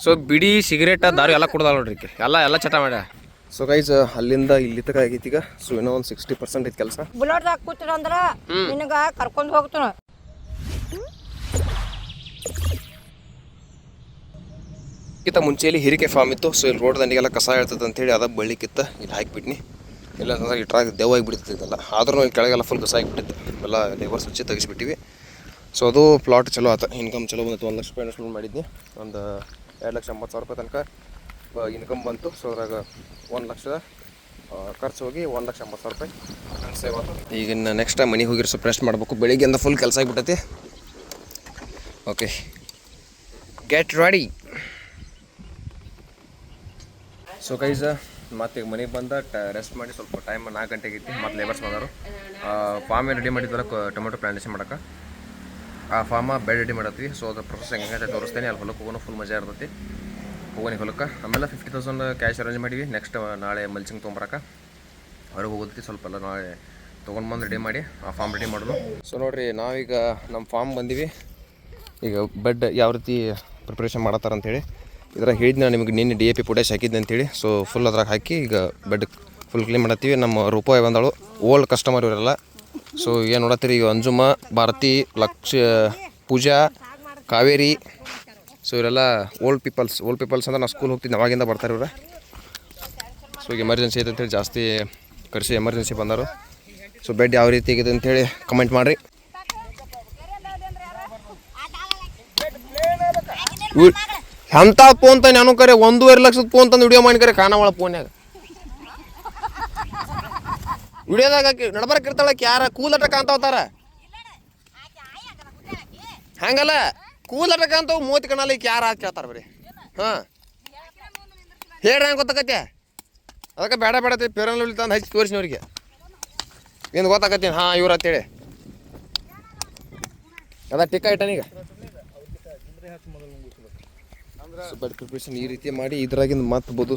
So ಬಿಡಿ cigarette ದಾರು ಎಲ್ಲ ಕುಡ್ದಾಳ ನೋಡ್ರಿ ಎಲ್ಲ ಚಟ ಮಾಡ್ಯ. ಸೊ ಗೈಸ್ ಅಲ್ಲಿಂದ ಇಲ್ಲಿ ತಕ ಆಗೈತಿ ಈಗ. ಸೊ ಇನ್ನೂ ಒಂದು 60% ಐತಿ ಕೆಲಸ. ಬುಲೆಟ್ದಾಗ ಕೂತ್ರ ಅಂದ್ರ ನಿನಗ ಕರ್ಕೊಂಡು ಹೋಗ್ತಾನ. ಕಿತ್ತ ಮುಂಚೆಯಲ್ಲಿ ಹಿರಿಕೆ ಫಾರ್ಮ್ ಇತ್ತು. ಸೊ ಇಲ್ಲಿ ರೋಡ್ ದಂಡಿಗೆಲ್ಲ ಕಸ ಹೇಳ್ತದೆ ಅಂತೇಳಿ ಅದ ಬಳ್ಳಿಕಿತ್ತ ಇಲ್ಲಿ ಹಾಕಿಬಿಟ್ನಿ. ಇಲ್ಲ ಅಂತಂದ್ರೆ ಇಟ್ರಾಗ ದೆವ್ವಾಗಿ ಬಿಡ್ತಿದ್ದಲ್ಲ. ಆದ್ರೂ ಇಲ್ಲಿ ಕೆಳಗೆಲ್ಲ ಫುಲ್ ಕಸ ಆಗಿಬಿಟ್ಟಿತ್ತು. ಎಲ್ಲ ಲೇಬರ್ಸ್ ಹಚ್ಚಿ ತೆಗಿಸ್ಬಿಟ್ಟಿವಿ. ಸೊ ಅದು ಪ್ಲಾಟ್ ಚಲೋ ಆತ. ಇನ್ಕಮ್ ಚಲೋ ಬಂದಿತ್ತು. 1 ಲಕ್ಷ ರೂಪಾಯಿ ಇನ್ವೆಸ್ಟ್ಮೆಂಟ್ ಮಾಡಿದ್ನಿ. ಒಂದು 2,80,000 ರೂಪಾಯಿ ತನಕ ಇನ್ಕಮ್ ಬಂತು. ಸೊ ಅದ್ರಾಗ 1 ಲಕ್ಷದ ಖರ್ಚು ಹೋಗಿ 1,80,000 ರೂಪಾಯಿ ಸೇವ್ ಆಯ್ತು. ಈಗ ನೆಕ್ಸ್ಟ್ ಮನೆಗೆ ಹೋಗಿರೋ ಸ್ವಲ್ಪ ರೆಸ್ಟ್ ಮಾಡಬೇಕು. ಬೆಳಿಗ್ಗೆಯಿಂದ ಫುಲ್ ಕೆಲಸ ಆಗಿಬಿಟ್ಟೈತಿ. Okay, get ready. So guys ಮತ್ತೆ ಈಗ ಮನೆಗೆ ಬಂದ ರೆಸ್ಟ್ ಮಾಡಿ ಸ್ವಲ್ಪ ಟೈಮ್ 4 ಗಂಟೆಗೆ ಐತಿ. ಮತ್ತು ಲೇಬರ್ಸ್ ಬಂದರು. ಫಾರ್ಮ್ ಏನು ರೆಡಿ ಮಾಡಿದ್ವಲ್ಲ ಟೊಮೆಟೊ ಪ್ಲಾಂಟೇಶನ್ ಮಾಡೋಕೆ. ಆ ಫಾರ್ಮ ಬೆಡ್ ರೆಡಿ ಮಾಡತ್ತೀವಿ. ಸೊ ಅದ್ರ ಪ್ರೊಸೆಸ್ ಹೆಂಗೆ ತೋರಿಸ್ತೇನೆ. ಅಲ್ಲಿ ಹೊಲಕ್ಕೆ ಹೋಗೋಣ ಫುಲ್ ಮಜಾ ಇರ್ತೈತಿ. ಹೋಗೋಣ ಹೊಲಕ್ಕೆ. ಆಮೇಲೆ 50,000 ಕ್ಯಾಶ್ ಅರೇಂಜ್ ಮಾಡಿವಿ. ನೆಕ್ಸ್ಟ್ ನಾಳೆ ಮಲ್ಚಿಂಗ್ ತೊಗೊಂಬರಕ್ಕೆ ಹೊರಗೆ ಹೋಗೋದಕ್ಕೆ ಸ್ವಲ್ಪ ಎಲ್ಲ ನಾಳೆ ತೊಗೊಂಡು ಬಂದು ರೆಡಿ ಮಾಡಿ ಆ ಫಾರ್ಮ್ ರೆಡಿ ಮಾಡೋಣ. ಸೊ ನೋಡಿರಿ, ನಾವೀಗ ನಮ್ಮ ಫಾರ್ಮ್ ಬಂದೀವಿ. ಈಗ ಬೆಡ್ ಯಾವ ರೀತಿ ಪ್ರಿಪ್ರೇಷನ್ ಮಾಡತ್ತಾರ ಅಂಥೇಳಿ ಇದ್ರಾಗ ಹೇಳಿದ್ನ ನಿಮಗೆ ನಿನ್ನೆ DAP ಪೊಟ್ಯಾಶ್ ಹಾಕಿದ್ದೆ ಅಂತೇಳಿ. ಸೊ ಫುಲ್ ಅದ್ರಾಗ ಹಾಕಿ ಈಗ ಬೆಡ್ ಫುಲ್ ಕ್ಲೀನ್ ಮಾಡತ್ತೀವಿ. ನಮ್ಮ ರೂಪಾಯಿ ಬಂದಳು ಓಲ್ಡ್ ಕಸ್ಟಮರ್ ಇವರೆಲ್ಲ. ಸೊ ಏನು ನೋಡತ್ತೀರಿ, ಈಗ ಅಂಜುಮ, ಭಾರತಿ, ಪೂಜಾ, ಕಾವೇರಿ. ಸೊ ಇವರೆಲ್ಲ ಓಲ್ಡ್ ಪೀಪಲ್ಸ್ ಅಂದ್ರೆ ನಾವು ಸ್ಕೂಲ್ ಹೋಗ್ತಿದ್ದೆ ಅವಾಗಿಂದ ಬರ್ತಾರೆ ಇವ್ರು. ಸೊ ಈಗ ಎಮರ್ಜೆನ್ಸಿ ಐತೆ ಅಂತೇಳಿ ಜಾಸ್ತಿ ಕರೆಸಿ ಎಮರ್ಜೆನ್ಸಿ ಬಂದರು. ಸೊ ಬೆಡ್ ಯಾವ ರೀತಿ ಆಗಿದೆ ಅಂತೇಳಿ ಕಮೆಂಟ್ ಮಾಡಿರಿ. ಎಂಥ ಫೋನ್ ತಾನೆ ನಾನು ಕರೆ 1.5 ಲಕ್ಷದ ಫೋನ್ ತಂದು ವಿಡಿಯೋ ಮಾಡಿ ಕರೆ ಖಾನಾವಳ ಫೋನ್ಯಾಗ ವಿಡಿಯೋದಾಗ ನಡ್ಬರಕ್ಕೆ ಇರ್ತಾಳಕ್ಕೆ ಯಾರ ಕೂಲಟ ಕಾಣ್ತಾವತಾರ ಹಂಗಲ್ಲ. ಕೂಲಟ ಕಾಣ್ತಾವ 30 ಕಣಲ್ಲಿ ಯಾರು ಹಾಕಿ ಕೇಳ್ತಾರ ಬರೀ. ಹಾಂ ಹೇಳ್ರಿ ಹೆಂಗೆ ಗೊತ್ತಾಕತ್ತೆ. ಅದಕ್ಕೆ ಬೇಡ ಪೇರಲ್ ತಂದು ಹಚ್ಚಿ ತೋರಿಸಿನವ್ರಿಗೆ ಏನು ಗೊತ್ತಾಕತ್ತೀನಿ. ಹಾಂ ಇವ್ರು ಅಂತೇಳಿ ಅದ ಟಿಕ್ಕ ಇಟ್ಟನೀಗ. ಸೊ ಬೆಡ್ ಪ್ರಿಪ್ರೇಷನ್ ಈ ರೀತಿ ಮಾಡಿ ಇದ್ರಾಗಿಂದ ಮತ್ತೆ ಬೋದು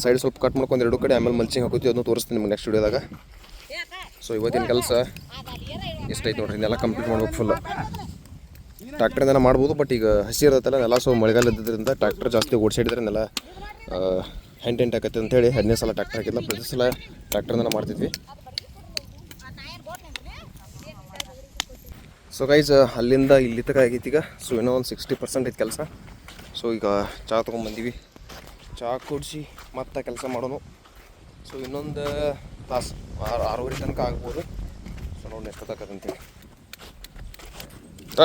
ಸೈಡ್ ಸ್ವಲ್ಪ ಕಟ್ ಮಾಡ್ಕೊಂಡು 2 ಕಡೆ ಆಮೇಲೆ ಮಲ್ಚಿಂಗ್ ಹಾಕೋತೀವಿ. ಅದನ್ನು ತೋರಿಸ್ತೀನಿ ನಿಮ್ಗೆ ನೆಕ್ಸ್ಟ್ ವಿಡಿಯೋದಾಗ. ಸೊ ಇವತ್ತಿನ ಕೆಲಸ ಎಷ್ಟೈತೆ ನೋಡ್ರಿ. ಇದೆಲ್ಲ ಕಂಪ್ಲೀಟ್ ಮಾಡ್ಬೇಕು ಫುಲ್. ಟ್ರ್ಯಾಕ್ಟರ್ದಿಂದ ಮಾಡ್ಬೋದು, ಬಟ್ ಈಗ ಹಸಿ ಇರತ್ತಲ್ಲ ನೆಲ. ಸೊ ಮಳೆಗಾಲ ಇದ್ದಿದ್ದರಿಂದ ಟ್ರ್ಯಾಕ್ಟರ್ ಜಾಸ್ತಿ ಓಡಿಸಿಡಿದ್ರೆ ನೆಲ ಹೆಂಟೆಂಟ್ ಆಕತ್ತೆ ಅಂತೇಳಿ 15 ಸಲ ಟ್ರ್ಯಾಕ್ಟರ್ ಹಾಕಿಲ್ಲ. ಪ್ರತಿ ಸಲ ಟ್ರ್ಯಾಕ್ಟರ್ದಿಂದ ಮಾಡ್ತಿದ್ವಿ. ಸೊ ಗೈಸ್ ಅಲ್ಲಿಂದ ಇಲ್ಲಿ ತಕ ಆಗೈತಿ ಈಗ. ಸೊ ಇನ್ನೂ ಒಂದು 60% ಐತಿ ಕೆಲಸ. ಸೊ ಈಗ ಚಹಾ ತೊಗೊಂಡ್ಬಂದೀವಿ. ಚಹಾ ಕುಡಿಸಿ ಮತ್ತೆ ಕೆಲಸ ಮಾಡೋಣ. ಸೊ ಇನ್ನೊಂದು ತಾಸು 6:30 ತನಕ ಆಗ್ಬೋದು. ಸೊ ನೋಡಿ ಎಷ್ಟು ತಕ್ಕಂತೇಳಿ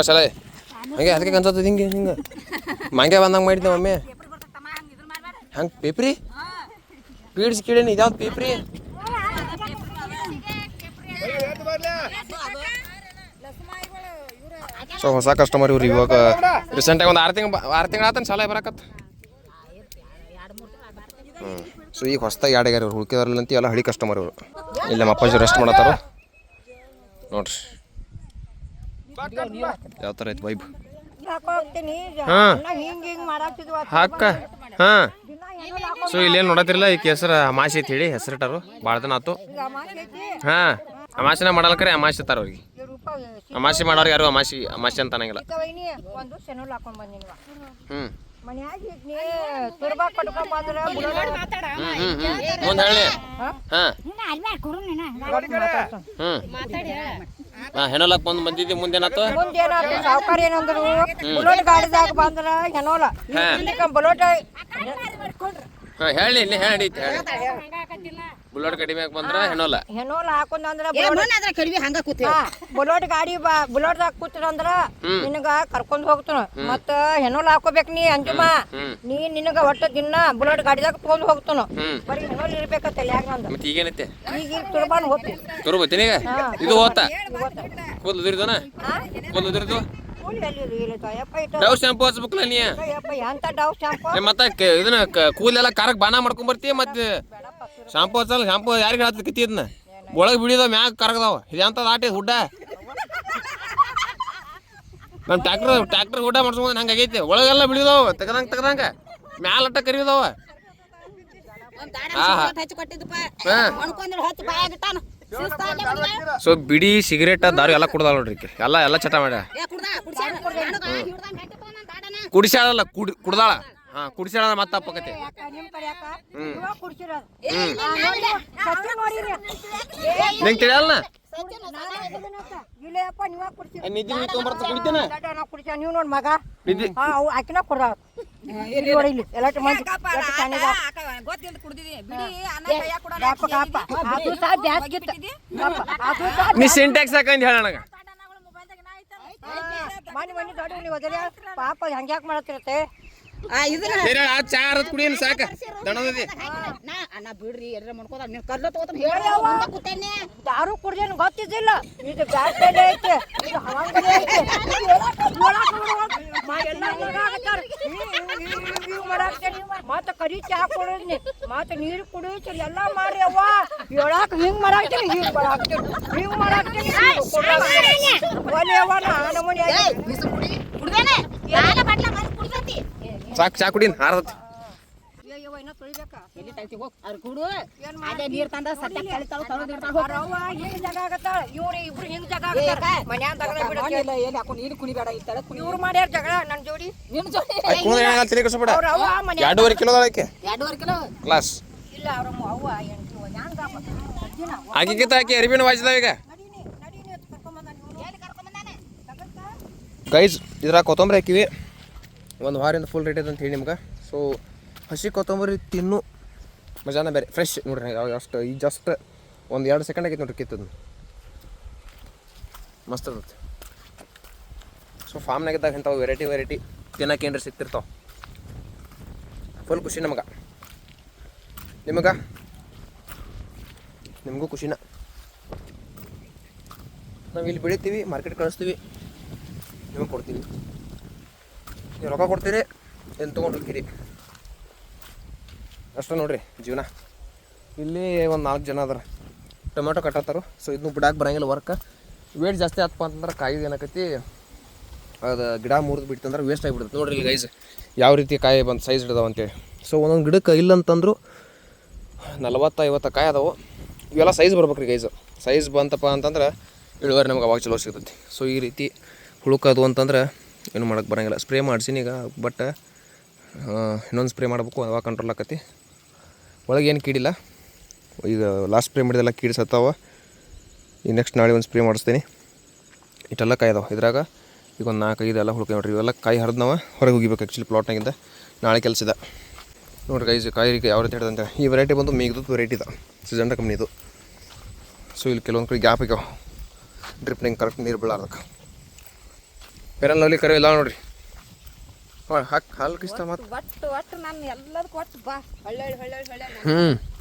ಶಾಲೆ ಹಂಗೆ ಅದಕ್ಕೆ ಕನ್ಸತ್ತದ ಹಿಂಗೆ ಮಂಗೆ ಬಂದಂಗೆ ಮಾಡಿದ್ದೆ ಒಮ್ಮೆ. ಹಂಗೆ ಪೇಪ್ರಿ ಪೀಡ್ಸ್ ಕೇಳೇನಿ. ಇದ್ಯಾವ್ದು ಪೇಪ್ರಿ? ಸೊ ಹೊಸ ಕಸ್ಟಮರ್ ಇವ್ರು. ಇವಾಗ ರೀಸೆಂಟಾಗಿ ಒಂದು 6 ತಿಂಗಳು ಆತನ ಶಾಲೆ ಬರಕತ್ತ. ಸೊ ಈಗ ಹೊಸದಾಗಿ 2 ಆಗ್ಯಾರ ಇವ್ರು. ಹುಡುಕಿದಾರಲ್ಲಂತ ಎಲ್ಲ ಹಳಿ ಕಸ್ಟಮರ್ ಇವರು. ಇಲ್ಲ ನಮ್ಮ ಅಪ್ಪಾಜಿ ರೆಸ್ಟ್ ಮಾಡತ್ತಾರ ನೋಡ್ರಿ. ಯಾವ ಥರ ಐತೆ ವೈಬ್. ಹಾಂ ಹಾಕ ಹಾಂ. ಸೊ ಇಲ್ಲೇನು ನೋಡತ್ತಿರಲ್ಲ, ಈ ಹೆಸರು ಅಮಾಸೆ ಐತಿ ಹೇಳಿ ಹೆಸರಿಟ್ಟಾರು. ಭಾಳ ದಿನ ಆಯ್ತು. ಹಾಂ ಅಮಾಸಿನ ಮಾಡಲ್ಕರೆ ಅಮಾಸೆ ಇರ್ತಾರೆ ಅವ್ರಿಗೆ. ಅಮಾಸಿ ಮಾಡೋರು ಯಾರು ಅಮಾಸಿ ಅಂತ ಅನ್ನಂಗಿಲ್ಲ. ಮುಂದೆ ಹೇಳಿ. ಹಾಂ ಹೆಣೋಲಕ್ ಬಂದಿದ್ದಿ. ಮುಂದೇನಾಯ್ತು? ಸಾವುಕಾರ ಏನಂದ್ರು ಬುಲೆಟ್ ಗಾಡಿದಾಗ ಬಂದ್ರ ಹೆಣೋಲ ಬುಲೆಟ್. ಹಾಂ ಹೇಳಿ ಹೇಳಿ ಬುಲೆಟ್ ಕಡಿಮೆ ಬಂದ್ರ ಹೆಣೋಲ ಹಾಕೊಂಡ್ರ ಬುಲೆಟ್ ಗಾಡಿ ಬುಲೆಟ್ದಾಗ ಕೂತ್ರಂದ್ರ ನಿನಗ ಕರ್ಕೊಂಡ್ ಹೋಗ್ತಾನ. ಮತ್ತ ಹೆಣೋಲ್ ಹಾಕೋಬೇಕ್ ನೀ ಅಂಜುಮ. ನೀ ನಿನಗ ಒಟ್ಟ ದಿನ ಬುಲೆಟ್ ಗಾಡಿದಾಗ ತಗೊಂಡ್ ಹೋಗ್ತಾನ. ಬರೀ ಹೆಣೋಲ್ ಇರ್ಬೇಕತ್ತ ಯಾಕ ನಂದ. ಮತ್ತೆ ಈಗೇನೈತೆ? ಈಗ ತುರ್ಬಾನ್ ಹೋಗ್ತೀನಿ. ತುರ್ಬತ್ತೀನಿ ಈಗ. ಇದು ಹೋತ ಕೂದಲು ಉದುರಿದನ? ಕೂದಲು ಉದುರಿದು ಡವ್ ಶಾಂಪು ಹಚ್ಬೇಕಲ್ಲ ನೀ. ಮತ್ತೆ ಇದನ್ನ ಕೂದಲೆಲ್ಲ ಕಾರಕ್ಕೆ ಬಾನ ಮಾಡ್ಕೊಂಡ್ ಬರ್ತೀಯ. ಮತ್ತೆ ಶಾಂಪು ಹಚ್ಚಲ್ಲ. ಶಾಂಪು ಯಾರಿಗೆ ಹಚ್ಚಕತ್ತಿ? ಇದನ್ನ ಒಳಗೆ ಬಿಡಿದಾವ ಮ್ಯಾಗ ಕರಗದಾವ. ಇದಂತದ ಆಟ ಹುಡ್ಡ. ನಮ್ಮ ಟ್ರ್ಯಾಕ್ಟರ್ ಹುಡ್ಡ ಮಾಡ್ಸ್ಕೊಂಡ್ ಹಂಗೆ ಆಗೈತಿ. ಒಳಗೆಲ್ಲ ಬಿಡಿದಾವ ತೆಗದಂಗ ಮ್ಯಾಲಟ್ಟ ಕರಿದಾವ. ಸೊ ಬಿಡಿ ಸಿಗರೇಟ್ ದಾರು ಎಲ್ಲ ಕುಡ್ದಾಳ ನೋಡ್ರಿ. ಎಲ್ಲ ಚಟ ಮಾಡ್ಯ. ಕುಡಿಸ್ಯಾಳಲ್ಲ ಕುಡ್ದಾಳ. ಹಾಂ ಕುಡಿಸ್ಯಾಳ ಮತ್ತೆ ತಪ್ಪಕತಿ ಯಾಕ ನಿಮ್ ಕಡೆ ಯಾಕ ಇವಾಗ ಕುಡ್ಸಿರೋದು ಸತ್ಯ ನೋಡಿರಿ ನಿಂಗೆ ತಿಳಿಯಲ್ಲ ಇಲ್ಲಪ್ಪ ನೀವಾಗ ಕುಡ್ಸಿರಿ ನಿದ್ದೆ ತೊಗೊಂಬರ್ತ ಕುಡಿತೇನೆ ನಾ ಕುಡ್ಸ ನೀವು ನೋಡಿ ಮಗ ನಿದ್ದೆ ಹಾ ಅವು ಆಕಿನ ಕೊಡ್ದಾಳ ನೋಡಿ ಇಲ್ಲಿ ಎಲ್ಲ ಮಂದಿ ಅದು ಸಹ ಬ್ಯಾಸ್ಗಿತ್ತು ಅದು ಸಹ ನೀ ಸಿಂಟ್ಯಾಕ್ಸ್ ಹಾಕಂತ ಹೇಳ ನನಗೆ ಮನೆ ಮನೆ ದೊಡ್ಡ ನೀವು ಅದ್ರ ಪಾಪ ಹಂಗ್ಯಾಕ್ ಮಾಡತ್ತಿರತ್ತೆ ಆ ಚಾ ಅರದ್ ಕುಡಿಯನ್ ಸಾಕ ದಣದದಿ ಅಣ್ಣ ಬಿಡ್ರಿ ಎಲ್ಲರ ಮಾಡ್ಕೋದ ನೀನು ಕರ್ಲ ತಗೋತಾನ ಕೂತೇನೆ ದಾರು ಕುಡ್ದೇನು ಗೊತ್ತಿದ್ದಿಲ್ಲ ಇದು ಬ್ಯಾಸ್ಗಡೆ ಐತೆ ಇದು ಹಂಗಡೆ ಐತೆ ಮತ್ತ ಕರಿ ಚಾ ಕೊಡೋದ್ನಿ ಮತ್ತ ನೀರು ಕುಡಿಯುತ್ತೀರಿ ಎಲ್ಲ ಮಾಡ್ರಿ ಅವ್ವ ಹೇಳಾಕ ಹಿಂಗ್ ಮಾಡಾಕ್ತೀನಿ ಹಿಂಗ್ ಮಾಡಾಕ್ತೀನಿ ಹಿಂಗ್ ಮಾಡಾಕ್ತೀನಿ ಒಲೆ ಅವ್ವ ನಾನು ಮನೆ ಕುಡ್ದೇನೆ ಯಾರ ಬಾಟ್ಲ ಮಾಡಿ ಕುಡ್ದತಿ ಸಾಕು ಚಾ ಕುಡಿಯನ್ ಹಾರದತಿ ಅಯ್ಯವ್ವ ಇನ್ನ ತೊಳಿಬೇಕಾ ಎಲ್ಲಿ ತಳ್ತಿ ಹೋಗ್ ಅವ್ರು ಕುಡು ಅದೇ ನೀರ್ ತಂದ ಸತ್ಯ ಕಳಿತಾಳ ತಗೊಂಡಿರ್ತಾಳ ಅವ್ವ ಹಿಂಗ್ ಜಾಗ ಆಗತ್ತಾಳ ಇವ್ರು ಇಬ್ರು ಹಿಂಗ್ ಜಾಗ ಆಗತ್ತಾರ ಮನ್ಯಾಗ ತಗದ ಬಿಡಕ್ಕೆ ಇಲ್ಲ ಏನ್ ಹಾಕು ನೀನು ಕುಣಿಬೇಡ ಈ ತಳ ಕುಣಿ ಇವ್ರು ಮಾಡ್ಯಾರ ಜಗಳ ನನ್ನ ಜೋಡಿ ನಿನ್ನ ಜೊತೆ ತಲೆ ಕಸಬೇಡ ಅವ್ರ ಅವ್ವ ಮನ್ಯಾಗ 2.5 ಕಿಲೋ ಅದಕ್ಕೆ 2.5 ಕಿಲೋ ಕ್ಲಾಸ್ ಇಲ್ಲ ಅವ್ರ ಅವ್ವ ಎಂಟು ಹ್ಯಾಂಗ ಅಜ್ಜಿನ ಆಕಿಗಿಂತ ಆಕಿ ಅರಿಬಿನ ವಾಜಿದಾವ ಈಗ ನಡೀನಿ ಕರ್ಕೊಂಬಂದ ಗೈಸ್ ಇದ್ರಾಗ ಕೊತ್ತಂಬರಿ ಹಾಕಿವಿ ಒಂದು ವಾರಿಂದ ಫುಲ್ ರೇಟ್ ಐತೆ ಅಂತ ಹೇಳಿ ನಿಮ್ಗೆ ಸೊ ಹಸಿ ಕೊತ್ತಂಬರಿ ತಿನ್ನು ಮಜಾನ ಬೇರೆ ಫ್ರೆಶ್ ನೋಡ್ರಿ ಅಷ್ಟು ಈಗ ಜಸ್ಟ್ ಒಂದು 2 ಸೆಕೆಂಡ್ ಆಗೈತೆ ನೋಡ್ರಿ ಕಿತ್ತದ ಮಸ್ತ್ ಇರ್ತೈತೆ ಸೊ ಫಾರ್ಮ್ನಾಗಿದ್ದಾಗ ಇಂಥವು ವೆರೈಟಿ ತಿನ್ನಕ್ಕೆ ಏನ್ರಿ ಸಿಗ್ತಿರ್ತಾವೆ ಫುಲ್ ಖುಷಿ ನಿಮಗೂ ಖುಷಿನ ನಾವು ಇಲ್ಲಿ ಬೆಳಿತೀವಿ ಮಾರ್ಕೆಟ್ ಕಳಿಸ್ತೀವಿ ನಿಮಗೆ ಕೊಡ್ತೀವಿ ನೀವು ರೊಕ್ಕ ಕೊಡ್ತೀರಿ ಏನು ತೊಗೊಂಡು ಹೋಗ್ತೀರಿ ಅಷ್ಟೇ ನೋಡ್ರಿ ಜೀವನ ಇಲ್ಲಿ ಒಂದು 4 ಜನ ಅದಾರ ಟೊಮೆಟೊ ಕಟ್ಟತ್ತಾರ ಸೊ ಇದನ್ನು ಬಿಡಾಕೆ ಬರಂಗಿಲ್ಲ ವರ್ಕ್ ವೇಟ್ ಜಾಸ್ತಿ ಆತಪ್ಪ ಅಂತಂದ್ರೆ ಕಾಯಿ ಏನಾಕೈತಿ ಅದು ಗಿಡ ಮುರಿದು ಬಿಡ್ತಂದ್ರೆ ವೇಸ್ಟ್ ಆಗಿಬಿಡುತ್ತೆ ನೋಡ್ರಿ ಇಲ್ಲಿ ಗೈಸ್ ಯಾವ ರೀತಿ ಕಾಯಿ ಬಂದು ಸೈಜ್ ಹಿಡ್ದಾವ ಅಂತೇಳಿ ಸೊ ಒಂದೊಂದು ಗಿಡಕ್ಕೆ ಇಲ್ಲಂತಂದ್ರು 40-50 ಕಾಯಿ ಅದಾವು ಇವೆಲ್ಲ ಸೈಜ್ ಬರ್ಬೇಕು ರೀ ಗೈಸು ಸೈಜ್ ಬಂತಪ್ಪ ಅಂತಂದ್ರೆ ಇಳುವರಿ ನಮ್ಗೆ ಅವಾಗ ಚಲೋ ಸಿಗ್ತೈತಿ ಸೊ ಈ ರೀತಿ ಹುಳುಕದು ಅಂತಂದ್ರೆ ಏನು ಮಾಡೋಕ್ಕೆ ಬರೋಂಗಿಲ್ಲ ಸ್ಪ್ರೇ ಮಾಡ್ಸೀನಿ ಈಗ ಬಟ್ ಇನ್ನೊಂದು ಸ್ಪ್ರೇ ಮಾಡ್ಬೇಕು ಅವಾಗ ಕಂಟ್ರೋಲ್ ಆಕತಿ ಒಳಗೆ ಏನು ಕೀಡಿಲ್ಲ ಈಗ ಲಾಸ್ಟ್ ಸ್ಪ್ರೇ ಮಾಡಿದೆಲ್ಲ ಕೀಡಿ ಸತ್ತಾವ ಈಗ ನೆಕ್ಸ್ಟ್ ನಾಳೆ ಒಂದು ಸ್ಪ್ರೇ ಮಾಡಿಸ್ತೀನಿ ಇಷ್ಟೆಲ್ಲ ಕಾಯಿ ಅದಾವೆ ಇದ್ರಾಗ ಈಗ ಒಂದು 4-5 ಎಲ್ಲ ಹುಳ್ಕೆ ನೋಡ್ರಿ ಇವೆಲ್ಲ ಕಾಯಿ ಹರಿದ್ನವ ಹೊರಗೆ ಹೋಗಿಬೇಕು ಆ್ಯಕ್ಚುಲಿ ಪ್ಲಾಟ್ನಾಗಿಂದ ನಾಳೆ ಕೆಲಸ ಇದೆ ನೋಡ್ರಿ ಗೈಸ್ ಕಾಯಿ ಯಾವ ರೀತಿ ಹಿಡ್ದಂತೆ ಈ ವೆರೈಟಿ ಬಂದು ಮೇಘದೂತ್ ವೆರೈಟಿ ಇದೆ ಸಿಜಂಡ ಕಂಪ್ನಿದು ಸೊ ಇಲ್ಲಿ ಕೆಲವೊಂದು ಕಡೆ ಗ್ಯಾಪ್ ಆಗ್ಯಾವ ಡ್ರಿಪ್ನಿಂಗ್ ಕರೆಕ್ಟ್ ನೀರು ಬೀಳಾರ್ದಕ್ಕೆ ಪೆರಲ್ ಲವ್ಲಿ ಕರೆ ಇಲ್ಲ ನೋಡ್ರಿ ಹಾಕಿ ಹಾಲು ಕಿಸ್ತ ಮತ್ತೆ ಒಟ್ಟು ನಾನು ಎಲ್ಲದಕ್ಕೂ ಒಟ್ಟು ಬಾ ಹೊಳ್ಳೆ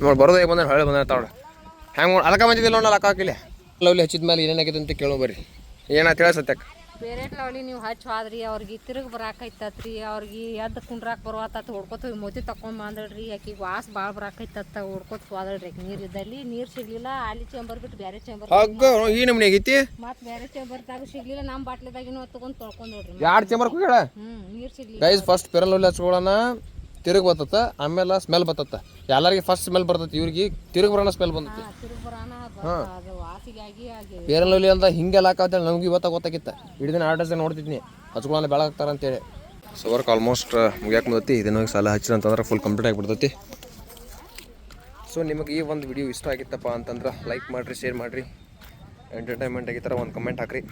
ನೋಡಿ ಬರೋದೇ ಬಂದ್ರೆ ಹೊಳೆ ಬಂದ ತಾವಡ ಹೆಂಗೆ ಅಲಕ ಬಂದಿದ್ದಿಲ್ಲ ನೋಡಲ್ಲ ಅಕ್ಕ ಹಾಕಿಲ್ಲ ಲವ್ಲಿ ಹಚ್ಚಿದ ಮೇಲೆ ಏನಾಗೈತೆ ಅಂತ ಕೇಳೋ ಬರ್ರಿ ಏನಾಯ್ತು ಹೇಳ ಸತ್ಯಕ್ಕೆ ಬೇರೆ ಲವ್ಲಿ ನೀವು ಹಚ್ಚಿ ಹೋದ್ರಿ ಅವ್ರಿಗೆ ತಿರುಗಿ ಬರಾಕೈತತ್ರಿ ಅವ್ರಿಗೆ ಎದ್ದು ಕುಂಡ್ರಾಕ್ ಬರುವತ್ತ ಹೊಡ್ಕೊತ ಮೋತಿ ತಕೊಂಡ್ ಬಂದಳ್ರಿ ಆಕಿಗೆ ವಾಸ್ ಭಾಳ ಬರಾಕೈತತ್ತ ಹೊಡ್ಕೊತ ಹೋದಳ್ರಿ ನೀರು ಇದ್ದಲ್ಲಿ ನೀರು ಸಿಗ್ಲಿಲ್ಲ ಅಲ್ಲಿ ಚೇಂಬರ್ ಬಿಟ್ಟು ಬೇರೆ ಚೇಂಬರ್ ಈ ನಮ್ನಿ ಆಗೈತಿ ಮತ್ತೆ ಬೇರೆ ಚೇಂಬರ್ದಾಗ ಸಿಗ್ಲಿಲ್ಲ ನಮ್ಮ ಬಾಟ್ಲಿದಾಗಿನೂ ತಗೊಂಡ್ ತೊಳ್ಕೊಂಡೋಡ್ರಿ ಎರಡು ಚೇಂಬರ್ ಹೋಗ್ಯಾಳ ನೀರು ಸಿಗ್ಲಿಲ್ಲ ಗೈಸ್ ಫಸ್ಟ್ ಪೆರಲ್ ಲವ್ಲಿ ಹಚ್ಕೊಳ್ಳೋಣ ತಿರುಗಿ ಬರ್ತತ್ತ ಆಮೇಲೆ ಸ್ಮೆಲ್ ಬರ್ತತ್ತ ಎಲ್ಲರಿಗೆ ಫಸ್ಟ್ ಸ್ಮೆಲ್ ಬರ್ತೈತಿ ಇವ್ರಿಗೆ ತಿರುಗಿ ಬರೋಣ ಸ್ಮೆಲ್ ಬಂದೈತಿ ತಿರುಗಿ ಬರಾನ ಅದು ವಾಸಿಗಾಗಿ ಆಗಿ ಪೇರಲ್ ಲವ್ಲಿ ಅಂತ ಹಿಂಗೆಲ್ಲ ಹಾಕತ್ತೇಳಿ ನಮ್ಗೆ ಇವತ್ತ ಗೊತ್ತಾಗಿತ್ತ ಇಡೀ ದಿನ ಆರ್ಡರ್ಸ್ ನೋಡ್ತಿದ್ನಿ ಹಚ್ಕೊಳ್ಳೋಣ ಬೆಳಗಾಗ್ತಾರ ಅಂತೇಳಿ ಸೊ ವರ್ಕ್ ಆಲ್ಮೋಸ್ಟ್ ಮುಗಿಯಾಕೆ ಬಂದೈತಿ ಇದನ್ನ ಹೋಗಿ ಸಾಲ ಹಚ್ಚಿರಂತಂದ್ರೆ ಫುಲ್ ಕಂಪ್ಲೀಟ್ ಆಗಿಬಿಡ್ತೈತಿ ಸೊ ನಿಮಗೆ ಈ ಒಂದು ವಿಡಿಯೋ ಇಷ್ಟ ಆಗಿತ್ತಪ್ಪ ಅಂತಂದ್ರೆ ಲೈಕ್ ಮಾಡಿರಿ ಶೇರ್ ಮಾಡಿರಿ ಎಂಟರ್ಟೈನ್ಮೆಂಟ್ ಆಗಿ ಥರ ಒಂದು ಕಮೆಂಟ್ ಹಾಕ್ರಿ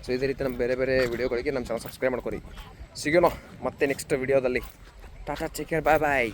ಸೊ ಇದೇ ರೀತಿ ನಮ್ಮ ಬೇರೆ ಬೇರೆ ವಿಡಿಯೋಗಳಿಗೆ ನಮ್ಮ ಚಾನಲ್ ಸಬ್ಸ್ಕ್ರೈಬ್ ಮಾಡ್ಕೊರಿ ಸಿಗೋಣ ಮತ್ತೆ ನೆಕ್ಸ್ಟ್ ವಿಡಿಯೋದಲ್ಲಿ ಟಾಟಾ ಟೇಕ್ ಕೇರ್ ಬಾಯ್